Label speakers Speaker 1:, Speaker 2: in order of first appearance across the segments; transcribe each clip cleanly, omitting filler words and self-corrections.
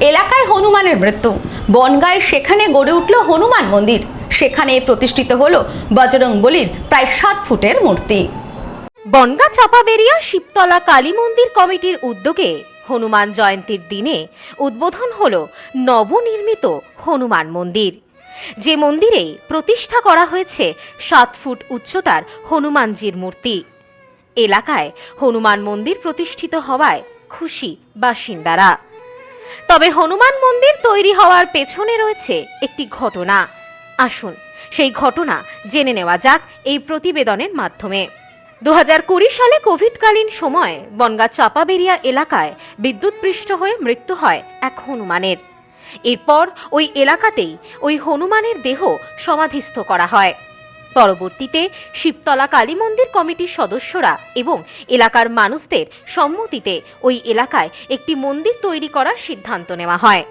Speaker 1: এলাকায় হনুমানের মৃত্যু। বনগাঁয় সেখানে গড়ে উঠল হনুমান মন্দির। সেখানে প্রতিষ্ঠিত হলো বজরংবলীর প্রায় 7 ফুটের মূর্তি।
Speaker 2: বনগাঁ চাপাবেরিয়া শিবতলা কালী মন্দির কমিটির উদ্যোগে হনুমান জয়ন্তীর দিনে উদ্বোধন হলো নবনির্মিত হনুমান মন্দির, যে মন্দিরে প্রতিষ্ঠা করা হয়েছে 7 ফুট উচ্চতার হনুমানজির মূর্তি। এলাকায় হনুমান মন্দির প্রতিষ্ঠিত হওয়ায় খুশি বাসিন্দারা। তবে হনুমান মন্দির তৈরি হওয়ার পেছনে রয়েছে একটি ঘটনা। আসুন সেই ঘটনা জেনে নেওয়া যাক এই প্রতিবেদনের মাধ্যমে। 2020 সালে কোভিডকালীন সময়ে বনগাঁ চাপাবেরিয়া এলাকায় বিদ্যুৎপৃষ্ট হয়ে মৃত্যু হয় এক হনুমানের। এরপর ওই এলাকাতেই ওই হনুমানের দেহ সমাধিস্থ করা হয়। পরবর্তীতে শিবতলা কালী মন্দির কমিটির সদস্যরা এবং এলাকার মানুষদের সম্মতিতে ওই এলাকায় একটি মন্দির তৈরি করার সিদ্ধান্ত নেওয়া হয়।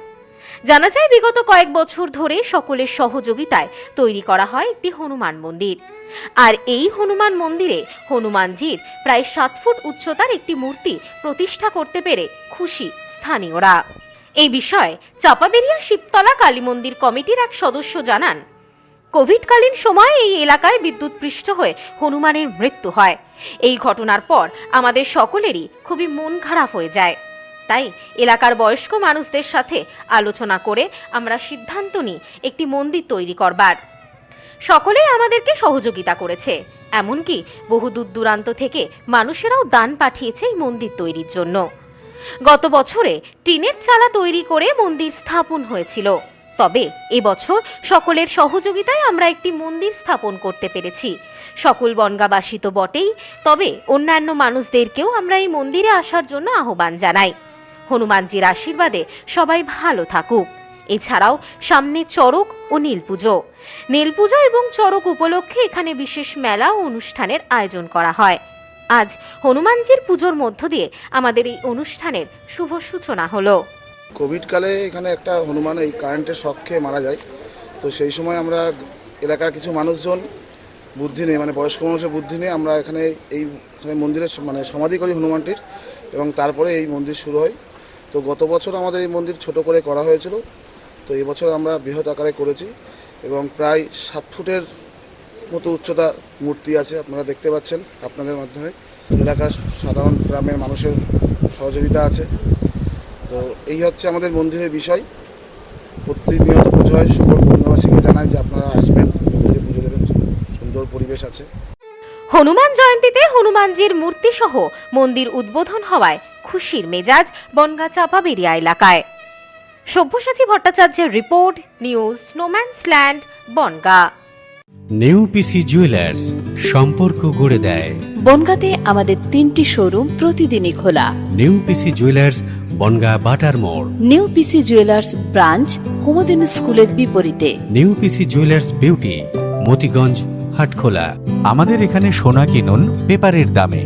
Speaker 2: জানা যায়, বিগত কয়েক বছর ধরে সকলের সহযোগিতায় তৈরি করা হয় একটি হনুমান মন্দির। আর এই হনুমান মন্দিরে হনুমানজির প্রায় 7 ফুট উচ্চতার একটি মূর্তি প্রতিষ্ঠা করতে পেরে খুশি স্থানীয়রা। এই বিষয়ে চাপাবেরিয়া শিবতলা কালী মন্দির কমিটির এক সদস্য জানান, কোভিডকালীন সময়ে এই এলাকায় বিদ্যুৎপৃষ্ট হয়ে হনুমানের মৃত্যু হয়। এই ঘটনার পর আমাদের সকলেরই খুবই মন খারাপ হয়ে যায়। তাই এলাকার বয়স্ক মানুষদের সাথে আলোচনা করে আমরা সিদ্ধান্ত নিই একটি মন্দির তৈরি করবার। সকলেই আমাদেরকে সহযোগিতা করেছে, এমনকি বহু দূর দূরান্ত থেকে মানুষেরাও দান পাঠিয়েছে এই মন্দির তৈরির জন্য। গত বছরে টিনের চালা তৈরি করে মন্দির স্থাপন হয়েছিল, তবে এবছর সকলের সহযোগিতায় আমরা একটি মন্দির স্থাপন করতে পেরেছি। সকল বনগাঁবাসী তো বটেই, তবে অন্যান্য মানুষদেরকেও আমরা এই মন্দিরে আসার জন্য আহ্বান জানাই। হনুমানজির আশীর্বাদে সবাই ভালো থাকুক। এছাড়াও সামনে চড়ক ও নীলপুজো এবং চড়ক উপলক্ষে এখানে বিশেষ মেলা ও অনুষ্ঠানের আয়োজন করা হয়। আজ হনুমানজির পুজোর মধ্য দিয়ে আমাদের এই অনুষ্ঠানের শুভ সূচনা হলো।
Speaker 3: কোভিডকালে এখানে একটা হনুমান এই কারেন্টের শক খেয়ে মারা যায়। তো সেই সময় আমরা এলাকার কিছু মানুষজন বুদ্ধি নিয়ে, মানে বয়স্ক মানুষের বুদ্ধি নিয়ে আমরা এখানে এই মন্দিরের সমাধি করি হনুমানটির, এবং তারপরে এই মন্দির শুরু হয়। তো গত বছর আমাদের এই মন্দির ছোট করে করা হয়েছিল, তো এই বছর আমরা বৃহৎ আকারে করেছি এবং প্রায় 7 ফুটের মতো উচ্চতা মূর্তি আছে। আপনারা দেখতে পাচ্ছেন আপনাদের মাধ্যমে। এলাকার সাধারণ গ্রামের মানুষের সহযোগিতা আছে। তো এই হচ্ছে আমাদের মন্দিরের বিষয়। প্রতিনিয়ত পুজো হয়। সকল বনগাঁবাসীকে জানাই যে আপনারা আসবেন, মন্দিরে পুজো দেবেন। সুন্দর পরিবেশ আছে।
Speaker 2: হনুমান জয়ন্তীতে হনুমানজির মূর্তি সহ মন্দির উদ্বোধন হওয়ায় খুশির মেজাজ বনগাঁ চাপাবেরিয়া এলাকায়। সব্যসাচী ভট্টাচার্যের রিপোর্ট, নিউজ স্নোম্যান্সল্যান্ড, বনগাঁ।
Speaker 4: নিউ পিসি জুয়েলার্স, সম্পর্ক গড়ে দেয়।
Speaker 5: বনগাঁতে আমাদের 3টি শোরুম প্রতিদিনই খোলা।
Speaker 4: নিউ পিসি জুয়েলার্স, বনগাঁ বাটার মোড়।
Speaker 5: New PC jewellers branch, Kumudini স্কুলের বিপরীতে।
Speaker 4: New PC jewellers beauty, Matiganj, Hatkhola.
Speaker 6: আমাদের এখানে সোনা কিনুন পেপারের দামে।